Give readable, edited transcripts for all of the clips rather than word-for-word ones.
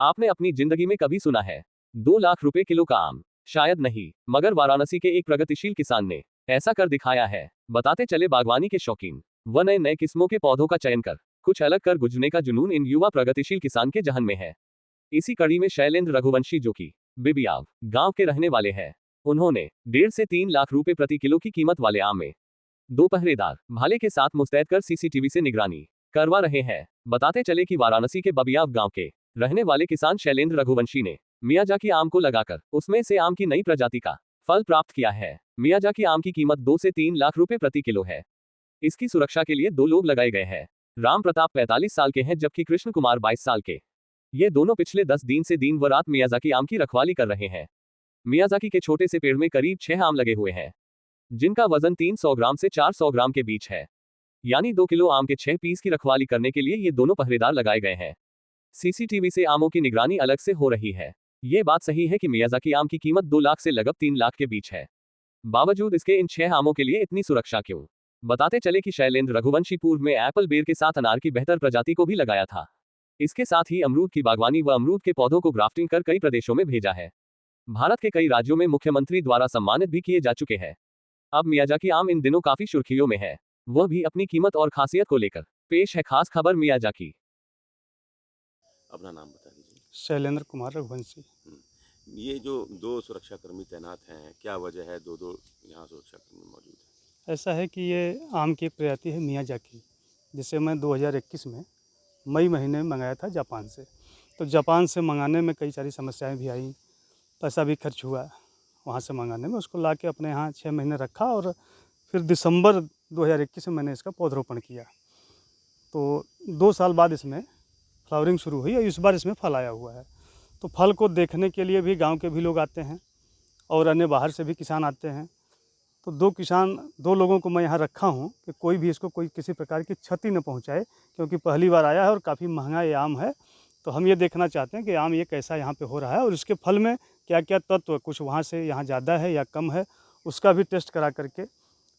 आपने अपनी जिंदगी में कभी सुना है 2 लाख रुपए किलो का आम? शायद नहीं, मगर वाराणसी के एक प्रगतिशील किसान ने ऐसा कर दिखाया है। बताते चले बागवानी के शौकीन व नए नए किस्मों के पौधों का चयन कर कुछ अलग कर गुजरने का जुनून इन युवा प्रगतिशील किसान के जहन में है। इसी कड़ी में शैलेंद्र रघुवंशी, जो कि बिबियाव गांव के रहने वाले हैं, उन्होंने 1.5 से 3 लाख रुपए प्रति किलो की कीमत वाले आम में 2 पहरेदार भाले के साथ मुस्तैद कर सीसीटीवी से निगरानी करवा रहे हैं। बताते चले कि वाराणसी के बबियाव गांव के रहने वाले किसान शैलेंद्र रघुवंशी ने मियाजाकी आम को लगाकर उसमें से आम की नई प्रजाति का फल प्राप्त किया है। मियाजाकी आम की कीमत 2 से 3 लाख रुपए प्रति किलो है। इसकी सुरक्षा के लिए 2 लोग लगाए गए हैं। राम प्रताप 45 साल के हैं, जबकि कृष्ण कुमार 22 साल के। ये दोनों पिछले 10 दिन से दिन व रात मियाजाकी आम की रखवाली कर रहे हैं। मियाजाकी के छोटे से पेड़ में करीब 6 आम लगे हुए हैं, जिनका वजन 300 ग्राम से 400 ग्राम के बीच है। यानी 2 किलो आम के 6 पीस की रखवाली करने के लिए ये दोनों पहरेदार लगाए गए हैं। सीसीटीवी से आमों की निगरानी अलग से हो रही है। ये बात सही है कि मियाजाकी आम की कीमत 2 लाख से लगभग 3 लाख के बीच है। बावजूद इसके इन 6 आमों के लिए इतनी सुरक्षा क्यों? बताते चले कि शैलेंद्र रघुवंशी पूर्व में एप्पल बेर के साथ अनार की बेहतर प्रजाति को भी लगाया था। इसके साथ ही अमरूद की बागवानी व अमरूद के पौधों को ग्राफ्टिंग कर कई प्रदेशों में भेजा है। भारत के कई राज्यों में मुख्यमंत्री द्वारा सम्मानित भी किए जा चुके हैं। अब मियाजाकी आम इन दिनों काफी सुर्खियों में है, वह भी अपनी कीमत और खासियत को लेकर। पेश है खास खबर मियाजाकी। अपना नाम बता दीजिए। शैलेंद्र कुमार रघुवंशी। ये जो 2 सुरक्षाकर्मी तैनात हैं, क्या वजह है 2-2 यहाँ सुरक्षाकर्मी मौजूद हैं? ऐसा है कि ये आम की एक प्रजाति है मियाजाकी, जिसे मैं 2021 में मई महीने में मंगाया था जापान से। तो जापान से मंगाने में कई सारी समस्याएं भी आई, पैसा भी खर्च हुआ वहाँ से मंगाने में। उसको ला के अपने यहाँ 6 महीने रखा और फिर दिसंबर 2021 में मैंने इसका पौधरोपण किया। तो 2 साल बाद इसमें फ्लावरिंग शुरू हुई और इस बार इसमें फल आया हुआ है। तो फल को देखने के लिए भी गाँव के भी लोग आते हैं और अन्य बाहर से भी किसान आते हैं। तो 2 लोगों को मैं यहाँ रखा हूँ कि कोई भी इसको कोई किसी प्रकार की क्षति न पहुँचाए, क्योंकि पहली बार आया है और काफ़ी महंगा ये आम है। तो हम ये देखना चाहते हैं कि आम ये कैसा यहाँ पे हो रहा है और इसके फल में क्या-क्या तत्व कुछ वहाँ से यहाँ ज़्यादा है या कम है, उसका भी टेस्ट करा करके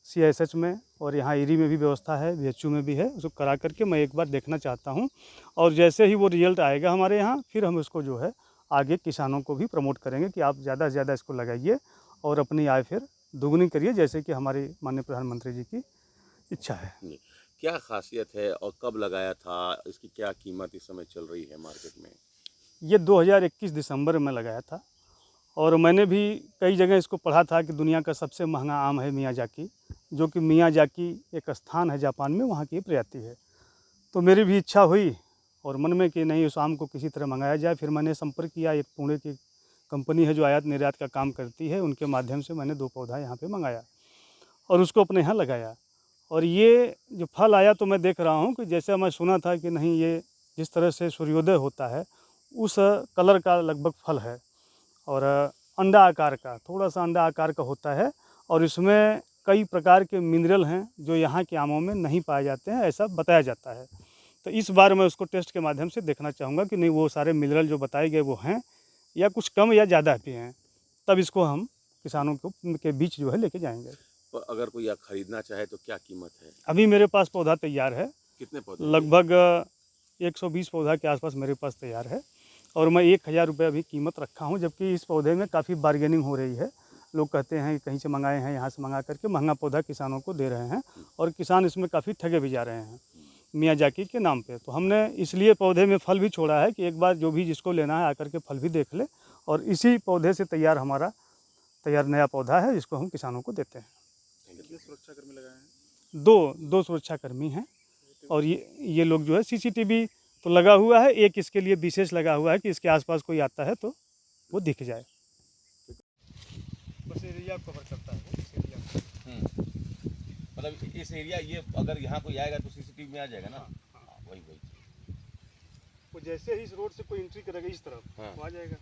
CISH में और यहाँ IRI में भी व्यवस्था है, BHU में भी है, उसको करा करके मैं एक बार देखना चाहता हूँ। और जैसे ही वो रिज़ल्ट आएगा हमारे यहाँ, फिर हम इसको जो है आगे किसानों को भी प्रमोट करेंगे कि आप ज़्यादा से ज़्यादा इसको लगाइए और अपनी आय फिर दुगनी करिए, जैसे कि हमारे माननीय प्रधानमंत्री जी की इच्छा है। जी। क्या खासियत है और कब लगाया था? इसकी क्या कीमत इस समय चल रही है मार्केट में? ये 2021 दिसंबर में लगाया था और मैंने भी कई जगह इसको पढ़ा था कि दुनिया का सबसे महंगा आम है मियाजाकी, जो कि मियाजाकी एक स्थान है जापान में, वहाँ की प्रजाति है। तो मेरी भी इच्छा हुई और मन में कि नहीं, उस आम को किसी तरह मंगाया जाए। फिर मैंने संपर्क किया, एक पुणे की कंपनी है जो आयात निर्यात का काम करती है, उनके माध्यम से मैंने 2 पौधा यहाँ पे मंगाया और उसको अपने यहाँ लगाया। और ये जो फल आया तो मैं देख रहा हूँ कि जैसे मैं सुना था कि नहीं, ये जिस तरह से सूर्योदय होता है उस कलर का लगभग फल है और अंडा आकार का, थोड़ा-सा अंडा आकार का होता है और इसमें कई प्रकार के मिनरल हैं जो यहाँ के आमों में नहीं पाए जाते हैं, ऐसा बताया जाता है। तो इस बार मैं उसको टेस्ट के माध्यम से देखना चाहूँगा कि नहीं, वो सारे मिनरल जो बताए गए वो हैं या कुछ कम या ज़्यादा भी हैं। तब इसको हम किसानों को के बीच जो है लेके जाएँगे। तो अगर कोई खरीदना चाहे तो क्या कीमत है? अभी मेरे पास पौधा तैयार है, कितने पौधे हैं ये? लगभग 120 पौधा के आसपास मेरे पास तैयार है और मैं 1000 रुपये अभी कीमत रखा हूँ, जबकि इस पौधे में काफ़ी बार्गेनिंग हो रही है। लोग कहते हैं कि कहीं से मंगाए हैं, यहाँ से मंगा करके महंगा पौधा किसानों को दे रहे हैं और किसान इसमें काफ़ी ठगे भी जा रहे हैं मियाजाकी के नाम पे। तो हमने इसलिए पौधे में फल भी छोड़ा है कि एक बार जो भी जिसको लेना है आकर के फल भी देख ले, और इसी पौधे से तैयार नया पौधा है जिसको हम किसानों को देते हैं। कितने सुरक्षाकर्मी लगाए हैं? 2 सुरक्षाकर्मी हैं और ये लोग जो है CCTV तो लगा हुआ है, एक इसके लिए विशेष लगा हुआ है कि इसके आसपास कोई आता है तो वो दिख जाए। बस एरिया कवर करता है वो, इस एरिया को। मतलब इस एरिया, ये अगर यहाँ कोई आएगा तो सीसीटीवी में आ जाएगा ना? हाँ, हाँ। वही। वो जैसे ही इस रोड से कोई एंट्री करेगा इस तरफ, हाँ। वो आ जाएगा।